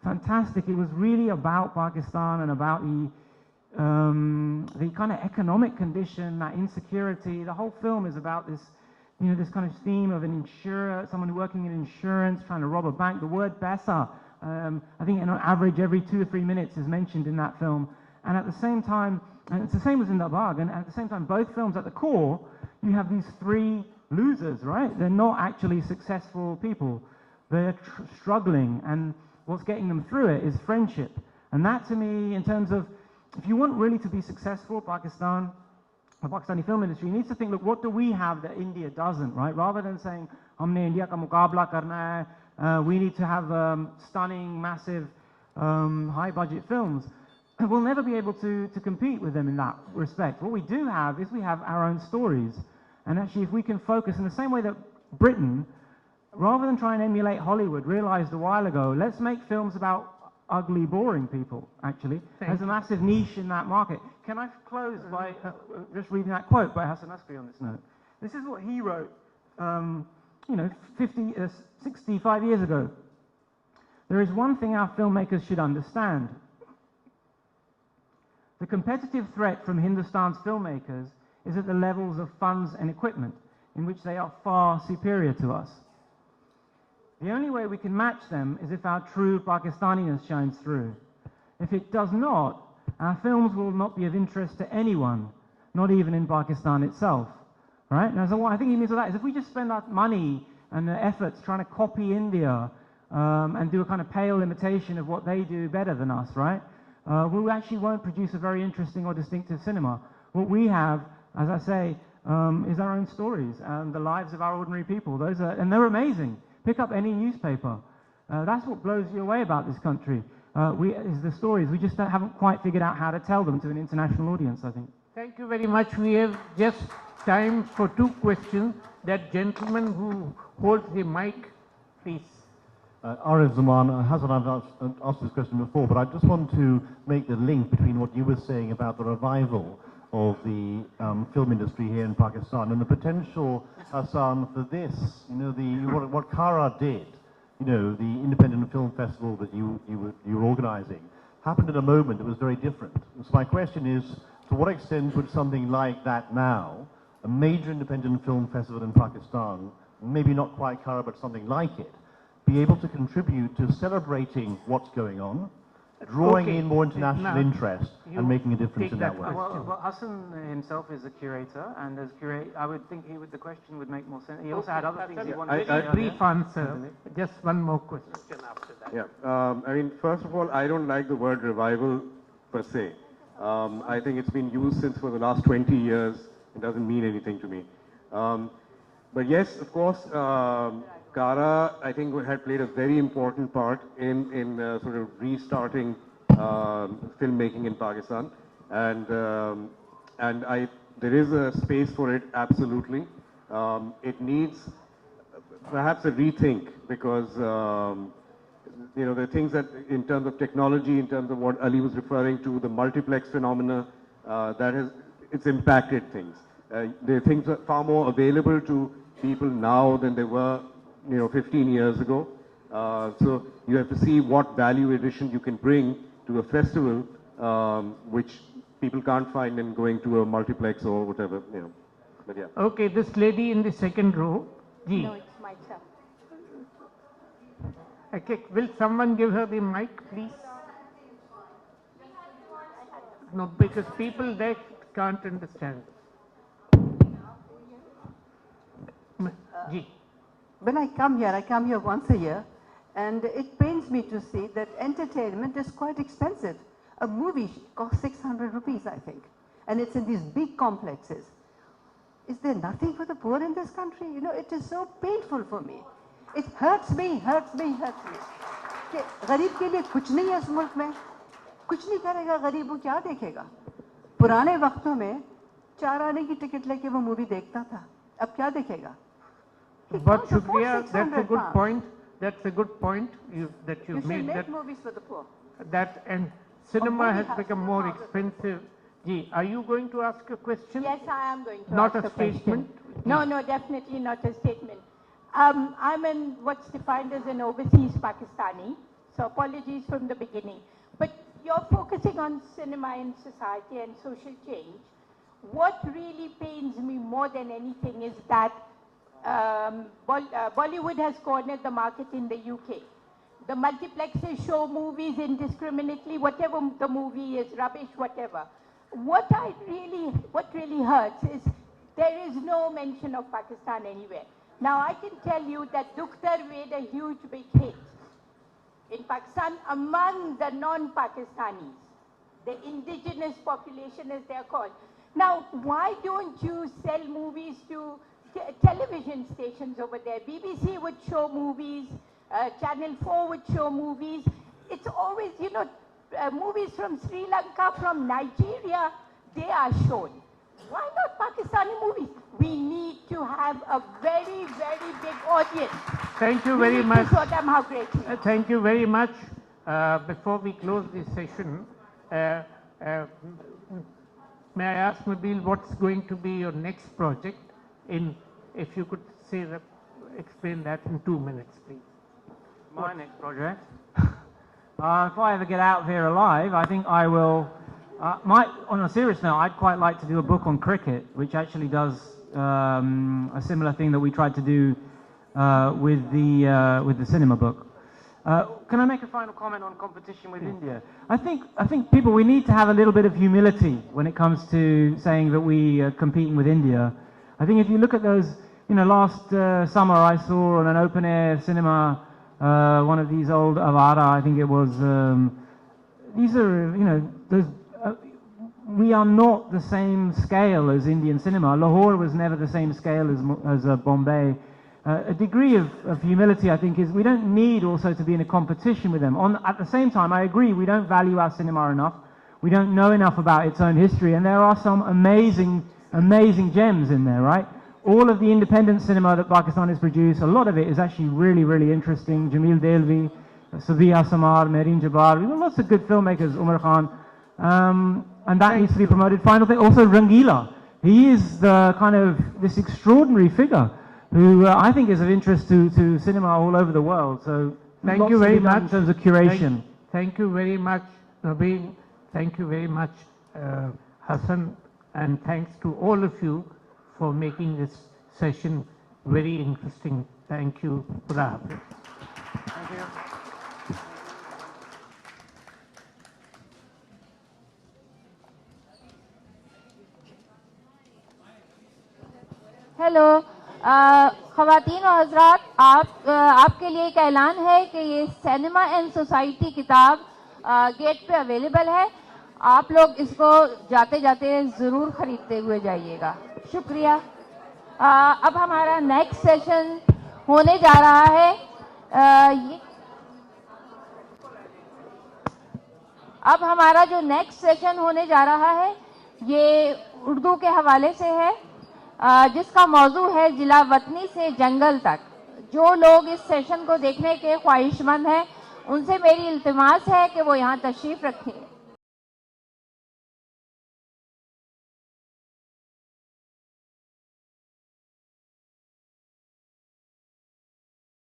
S8: fantastic. It was really about Pakistan and about the kind of economic condition, that insecurity. The whole film is about this, this kind of theme of an insurer, someone working in insurance, trying to rob a bank. The word Paisa, I think on average every 2 or 3 minutes is mentioned in that film. And at the same time, and it's the same as in Zindabad, and at the same time, both films at the core, you have these three losers, right? They're not actually successful people. They're struggling, and what's getting them through it is friendship. And that to me, in terms of, if you want really to be successful, Pakistan, the Pakistani film industry, you need to think, look, what do we have that India doesn't, right? Rather than saying, humne India ka mukabla karna hai, we need to have stunning, massive, high-budget films. We'll never be able to compete with them in that respect. What we do have is we have our own stories. And actually, if we can focus in the same way that Britain, rather than try and emulate Hollywood, realized a while ago, let's make films about ugly, boring people, actually. There's a massive niche in that market. Can I close by just reading that quote by Hassan Nasri on this note? This is what he wrote, 65 years ago. There is one thing our filmmakers should understand. The competitive threat from Hindustan's filmmakers is at the levels of funds and equipment, in which they are far superior to us. The only way we can match them is if our true Pakistaniness shines through. If it does not, our films will not be of interest to anyone, not even in Pakistan itself. Right? Now, so what I think he means by that is if we just spend our money and the efforts trying to copy India and do a kind of pale imitation of what they do better than us, right? We actually won't produce a very interesting or distinctive cinema. What we have, as I say, is our own stories and the lives of our ordinary people. And they're amazing. Pick up any newspaper. That's what blows you away about this country, is the stories. We just haven't quite figured out how to tell them to an international audience, I think.
S2: Thank you very much. We have just time for 2 questions. That gentleman who holds the mic, please.
S6: Arif Zaman, Hassan, I've asked this question before, but I just want to make the link between what you were saying about the revival of the film industry here in Pakistan and the potential, Hassan, for this, what Kara did, the independent film festival that you were organizing, happened at a moment that was very different. So my question is, to what extent would something like that now, a major independent film festival in Pakistan, maybe not quite Kara, but something like it, be able to contribute to celebrating what's going on, drawing in more international interest and making a difference in that way?
S8: Well, Hassan himself is a curator, and as curator, I would think the question would make more sense. He also had other things he wanted to say.
S2: Brief answer. Just one more question after that.
S5: Yeah, first of all, I don't like the word revival per se. I think it's been used since for the last 20 years. It doesn't mean anything to me. But yes, of course, Kara, I think, had played a very important part in sort of restarting filmmaking in Pakistan, and there is a space for it, absolutely. It needs perhaps a rethink because there are things that, in terms of technology, in terms of what Ali was referring to, the multiplex phenomena, it's impacted things. There are things that are far more available to people now than they were 15 years ago. So you have to see what value addition you can bring to a festival which people can't find in going to a multiplex or whatever, you know. But yeah.
S2: Okay, this lady in the second row. Ji.
S12: No, it's myself.
S2: Okay, will someone give her the mic, please? No, because people there can't understand. Ji.
S13: When I come here once a year, and it pains me to see that entertainment is quite expensive. A movie costs 600 rupees, I think, and it's in these big complexes. Is there nothing for the poor in this country? You know, it is so painful for me. It hurts me. कि गरीब के लिए कुछ नहीं है इस मुल्क में, कुछ नहीं करेगा गरीब, वो क्या देखेगा? पुराने वक्तों में 4 आने की टिकट लेके वो मूवी देखता था, अब क्या देखेगा?
S2: But Shukriya, that's a good point. That's a good point that you made.
S13: You should make
S2: that
S13: movies for the poor.
S2: That and cinema has become more expensive. Ji, are you going to ask a question?
S12: Yes, I am going to
S2: Not
S12: ask
S2: a
S12: a question.
S2: statement?
S12: No, definitely not a statement. I'm in what's defined as an overseas Pakistani, so apologies from the beginning. But you're focusing on cinema and society and social change. What really pains me more than anything is that Bollywood has cornered the market in the UK. The multiplexes show movies indiscriminately, whatever the movie is, rubbish, whatever. What really hurts is there is no mention of Pakistan anywhere. Now I can tell you that Dukhtar made a huge big hit in Pakistan among the non-Pakistanis, the indigenous population as they are called. Now why don't you sell movies to television stations over there? BBC would show movies, Channel 4 would show movies. It's always, you know, movies from Sri Lanka, from Nigeria, they are shown. Why not Pakistani movies? We need to have a very, very big audience.
S2: Thank you very much.
S12: We need to show them how great we are.
S2: Thank you very much. Before we close this session, may I ask Nabil, what's going to be your next project? If you could explain that in 2 minutes, please.
S8: My next project? If I ever get out of here alive, I think I will. On a serious note, I'd quite like to do a book on cricket, which actually does a similar thing that we tried to do with the cinema book. Can I make a final comment on competition with India? I think people, we need to have a little bit of humility when it comes to saying that we are competing with India. I think if you look at those, you know, last summer I saw on an open air cinema one of these old Avara, I think it was. These are, you know, those. We are not the same scale as Indian cinema. Lahore was never the same scale as Bombay. A degree of humility, I think, is we don't need also to be in a competition with them. At the same time, I agree, we don't value our cinema enough. We don't know enough about its own history, and there are some amazing gems in there, right? All of the independent cinema that Pakistan has produced, a lot of it is actually really, really interesting. Jamil Delvi, Sabiha Samar, Mehreen Jabbar, we've got lots of good filmmakers, Umar Khan. And that needs to be promoted. Final thing, also Rangila. He is the kind of this extraordinary figure who I think is of interest to cinema all over the world. So
S2: thank you very much
S8: in terms of curation.
S2: Thank you very much, Nabil. Thank you very much, Hassan, and thanks to all of you for making this session very interesting. Thank you. Khuda Hafiz.
S8: Thank you.
S14: Hello ख़वातीन और हज़रात, आपके लिए एक ऐलान है कि ये cinema and society किताब गेट पे अवेलेबल है. आप लोग इसको जाते जाते ज़रूर ख़रीदते हुए जाइएगा. शुक्रिया. अब हमारा नेक्स्ट सेशन होने जा रहा है. अब हमारा जो नेक्स्ट सेशन होने जा रहा है ये उर्दू के हवाले से है, जिसका मौजू है जिला वतनी से जंगल तक. जो लोग इस सेशन को देखने के ख्वाहिशमंद हैं उनसे मेरी इल्तिमास है कि वो यहाँ तशरीफ़ रखें.